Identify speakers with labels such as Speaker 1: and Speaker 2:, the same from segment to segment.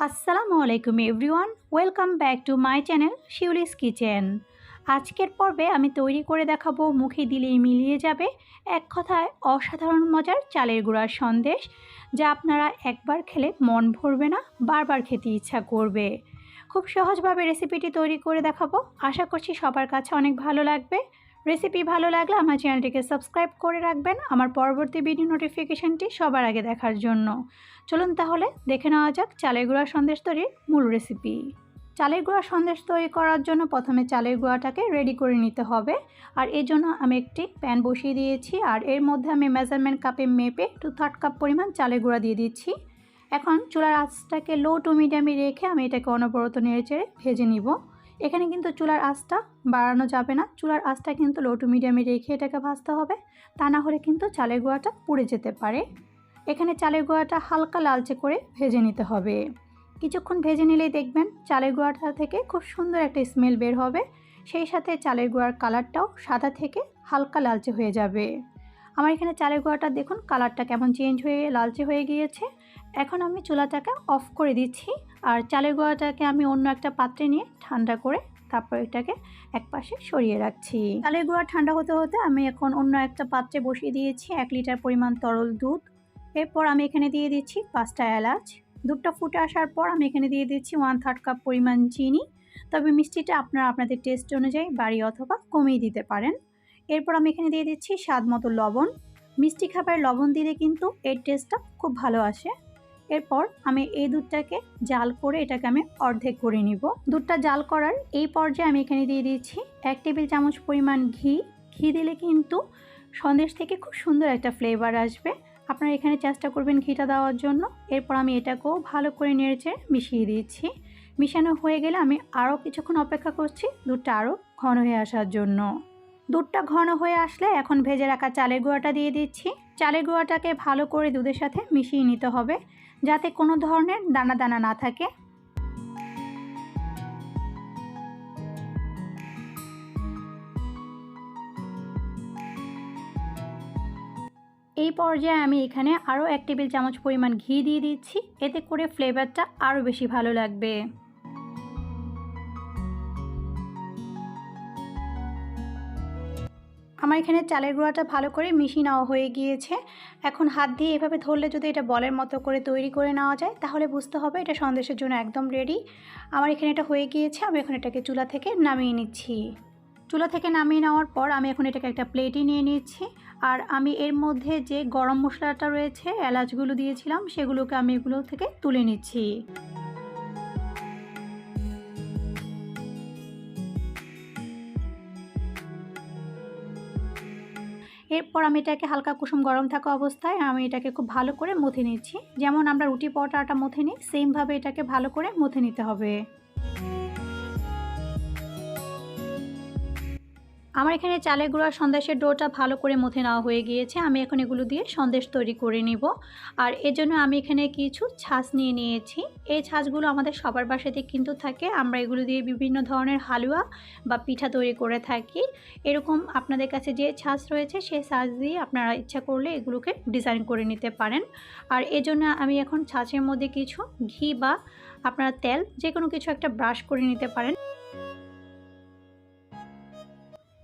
Speaker 1: আসসালামু আলাইকুম everyone, welcome back to my channel Shiuli's kitchen. আজকের পর্বে আমি তৈরি করে দেখাবো মুখে দিলেই মিলিয়ে যাবে এক কথায় অসাধারণ মজার চালের গুঁড়ার সন্দেশ, যা আপনারা একবার খেলে মন ভরবে না, বারবার খেতে ইচ্ছা করবে। খুব সহজভাবে রেসিপিটি তৈরি করে দেখাবো, আশা করছি সবার কাছে অনেক ভালো লাগবে। রেসিপি ভালো লাগলে আমার চ্যানেলটিকে সাবস্ক্রাইব করে রাখবেন আমার পরবর্তী ভিডিও নোটিফিকেশানটি সবার আগে দেখার জন্য। চলুন তাহলে দেখে নেওয়া যাক চালের গুঁড়ার সন্দেশ তৈরির মূল রেসিপি। চালের গুঁড়ার সন্দেশ তৈরি করার জন্য প্রথমে চালের গুঁড়াটাকে রেডি করে নিতে হবে। আর এর জন্য আমি একটি প্যান বসিয়ে দিয়েছি, আর এর মধ্যে আমি মেজারমেন্ট কাপে মেপে 2/3 কাপ পরিমাণ চালের গুঁড়া দিয়ে দিচ্ছি। এখন চুলার আঁচটাকে লো টু মিডিয়ামে রেখে আমি এটাকে অনবরত নেড়েচেড়ে ভেজে নিব। এখানে কিন্তু চুলার আঁচটা বাড়ানো যাবে না, চুলার আঁচটা কিন্তু লো টু মিডিয়ামে রেখে এটাকে ভাজতে হবে, তা না হলে কিন্তু চালের গুঁড়াটা পুড়ে যেতে পারে। এখানে চালের গুঁড়াটা হালকা লালচে করে ভেজে নিতে হবে। কিছুক্ষণ ভেজে নিলেই দেখবেন চালের গুঁড়াটা থেকে খুব সুন্দর একটা স্মেল বের হবে, সেই সাথে চালের গুঁড়ার কালারটাও সাদা থেকে হালকা লালচে হয়ে যাবে। আমার এখানে চালের গুঁড়াটা দেখুন কালারটা কেমন চেঞ্জ হয়ে লালচে হয়ে গিয়েছে। এখন আমি চুলাটাকে অফ করে দিচ্ছি, আর চালের গুঁড়াটাকে আমি অন্য একটা পাত্রে নিয়ে ঠান্ডা করে তারপর এটাকে একপাশে সরিয়ে রাখছি। চালের গুঁড়া ঠান্ডা হতে হতে আমি এখন অন্য একটা পাত্রে বসিয়ে দিয়েছি 1 লিটার পরিমাণ তরল দুধ। এরপর আমি এখানে দিয়ে দিচ্ছি 5টা এলাচ। দুধটা ফুটে আসার পর আমি এখানে দিয়ে দিচ্ছি 1/3 কাপ পরিমাণ চিনি, তবে মিষ্টিটা আপনারা আপনাদের টেস্ট অনুযায়ী বাড়িয়ে অথবা কমিয়ে দিতে পারেন। এরপর আমি এখানে দিয়ে দিচ্ছি স্বাদ মতো লবণ। মিষ্টি খাবারে লবণ দিলে কিন্তু এর টেস্টটা খুব ভালো আসে। এরপর আমি এই দুধটাকে জাল করে এটাকে আমি অর্ধেক করে নিব। দুধটা জাল করার এই পর্যায়ে আমি এখানে দিয়ে দিচ্ছি 1 টেবিল চামচ পরিমাণ ঘি। ঘি দিলে কিন্তু সন্দেশ থেকে খুব সুন্দর একটা ফ্লেভার আসবে, আপনারা এখানে চেষ্টা করবেন ঘিটা দেওয়ার জন্য। এরপর আমি এটাকেও ভালো করে নেড়েচেড়ে মিশিয়ে দিচ্ছি। মিশানো হয়ে গেলে আমি আরও কিছুক্ষণ অপেক্ষা করছি দুধটা আরও ঘন হয়ে আসার জন্য। দুধটা ঘন হয়ে আসলে এখন ভেজে রাখা চালের গুঁড়াটা দিয়ে দিচ্ছি। চালের গুঁড়াটাকে ভালো করে দুধের সাথে মিশিয়ে নিতে হবে, যাতে কোনো ধরনের দানা দানা না থাকে। এই পর্যায়ে আমি এখানে আরও 1 টেবিল চামচ পরিমাণ ঘি দিয়ে দিচ্ছি, এতে করে ফ্লেভারটা আরও বেশি ভালো লাগবে। আমার এখানে চালের গুঁড়াটা ভালো করে মিশিয়ে নেওয়া হয়ে গিয়েছে। এখন হাত দিয়ে এভাবে ধরলে যদি এটা বলের মতো করে তৈরি করে নেওয়া যায় তাহলে বুঝতে হবে এটা সন্দেশের জন্য একদম রেডি। আমার এখানে এটা হয়ে গিয়েছে, আমি এখন এটাকে চুলা থেকে নামিয়ে নিচ্ছি। চুলা থেকে নামিয়ে নেওয়ার পর আমি এখন এটাকে একটা প্লেটে নিয়ে নিচ্ছি, আর আমি এর মধ্যে যে গরম মশলাটা রয়েছে এলাচগুলো দিয়েছিলাম সেগুলোকে আমি এগুলো থেকে তুলে নিচ্ছি। এরপর আমি এটাকে হালকা কুসুম গরম থাকা অবস্থায় আমি এটাকে খুব ভালো করে মথে নিচ্ছি। যেমন আমরা রুটি পরোটা আটা মথে নিই সেমভাবে এটাকে ভালো করে মথে নিতে হবে। আমার এখানে চালের গুঁড়ার সন্দেশের ডোটা ভালো করে মথে নেওয়া হয়ে গিয়েছে। আমি এখন এগুলো দিয়ে সন্দেশ তৈরি করে নিব, আর এর জন্য আমি এখানে কিছু ছাঁচ নিয়ে নিয়েছি। এই ছাঁচগুলো আমাদের সবার বাসাতে কিন্তু থাকে, আমরা এগুলো দিয়ে বিভিন্ন ধরনের হালুয়া বা পিঠা তৈরি করে থাকি। এরকম আপনাদের কাছে যে ছাঁচ রয়েছে সেই ছাঁচ দিয়ে আপনারা ইচ্ছা করলে এগুলোকে ডিজাইন করে নিতে পারেন। আর এর জন্য আমি এখন ছাঁচের মধ্যে কিছু ঘি বা আপনারা তেল যে কোনো কিছু একটা ব্রাশ করে নিতে পারেন।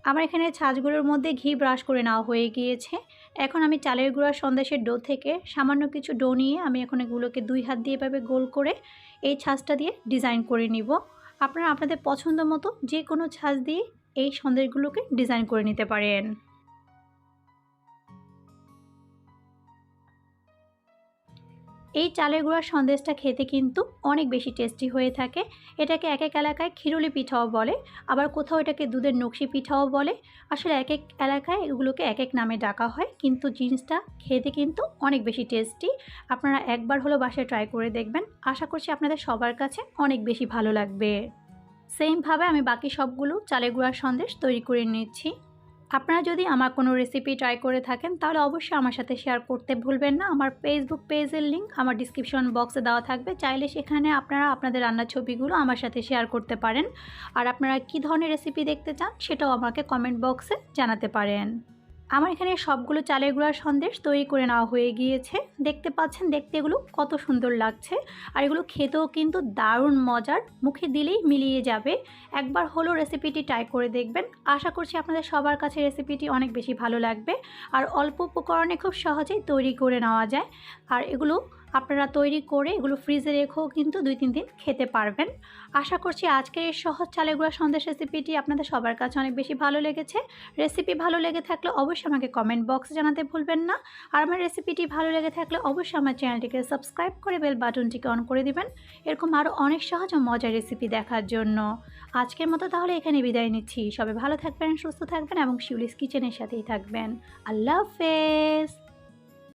Speaker 1: আমার এখানে ছাঁচগুলোর মধ্যে ঘি ব্রাশ করে নেওয়া হয়ে গিয়েছে। এখন আমি চালের গুঁড়া সন্দেশের ডো থেকে সামান্য কিছু ডো নিয়ে আমি এখন এগুলোকে 2 হাত দিয়ে এভাবে গোল করে এই ছাঁচটা দিয়ে ডিজাইন করে নিব। আপনারা আপনাদের পছন্দ মতো যে কোনো ছাঁচ দিয়ে এই সন্দেশগুলোকে ডিজাইন করে নিতে পারেন। এই চালের গুঁড়ার সন্দেশটা খেতে কিন্তু অনেক বেশি টেস্টি হয়ে থাকে। এটাকে এক এক এলাকায় খিরুলি পিঠাও বলে, আবার কোথাও এটাকে দুধের নকশি পিঠাও বলে। আসলে এক এক এলাকায় এগুলোকে এক এক নামে ডাকা হয়, কিন্তু জিনিসটা খেতে কিন্তু অনেক বেশি টেস্টি। আপনারা একবার হলো বাসায় ট্রাই করে দেখবেন, আশা করছি আপনাদের সবার কাছে অনেক বেশি ভালো লাগবে। সেমভাবে আমি বাকি সবগুলো চালের গুঁড়ার সন্দেশ তৈরি করে নিচ্ছি। আপনারা যদি আমার কোনো রেসিপি ট্রাই করে থাকেন তাহলে অবশ্যই আমার সাথে শেয়ার করতে ভুলবেন না। আমার ফেসবুক পেজের লিঙ্ক আমার ডিসক্রিপশন বক্সে দেওয়া থাকবে, চাইলে সেখানে আপনারা আপনাদের রান্নার ছবিগুলো আমার সাথে শেয়ার করতে পারেন। আর আপনারা কী ধরনের রেসিপি দেখতে চান সেটাও আমাকে কমেন্ট বক্সে জানাতে পারেন। আমার এখানে সবগুলো চালের গুঁড়ার সন্দেশ তৈরি করে নেওয়া হয়ে গিয়েছে। দেখতে পাচ্ছেন, দেখতে এগুলো কত সুন্দর লাগছে, আর এগুলো খেতেও কিন্তু দারুণ মজার, মুখে দিলেই মিলিয়ে যাবে। একবার হলো রেসিপিটি ট্রাই করে দেখবেন। আশা করছি আপনাদের সবার কাছে রেসিপিটি অনেক বেশি ভালো লাগবে, আর অল্প উপকরণে খুব সহজেই তৈরি করে নেওয়া যায়। আর এগুলো আপনারা তৈরি করে এগুলো ফ্রিজে রেখেও কিন্তু 2-3 দিন খেতে পারবেন। আশা করছি আজকের এই সহজ চালের গুঁড়া সন্দেশ রেসিপিটি আপনাদের সবার কাছে অনেক বেশি ভালো লেগেছে। রেসিপি ভালো লেগে থাকলে অবশ্যই আমাকে কমেন্ট বক্সে জানাতে ভুলবেন না। আর আমার রেসিপিটি ভালো লেগে থাকলে অবশ্যই আমার চ্যানেলটিকে সাবস্ক্রাইব করে বেল বাটনটিকে অন করে দিবেন, এরকম আরও অনেক সহজ ও মজার রেসিপি দেখার জন্য। আজকের মতো তাহলে এখানে বিদায় নিচ্ছি। সবাই ভালো থাকবেন, সুস্থ থাকবেন এবং শিউলিস কিচেনের সাথেই থাকবেন। আল্লাহ হাফেজ।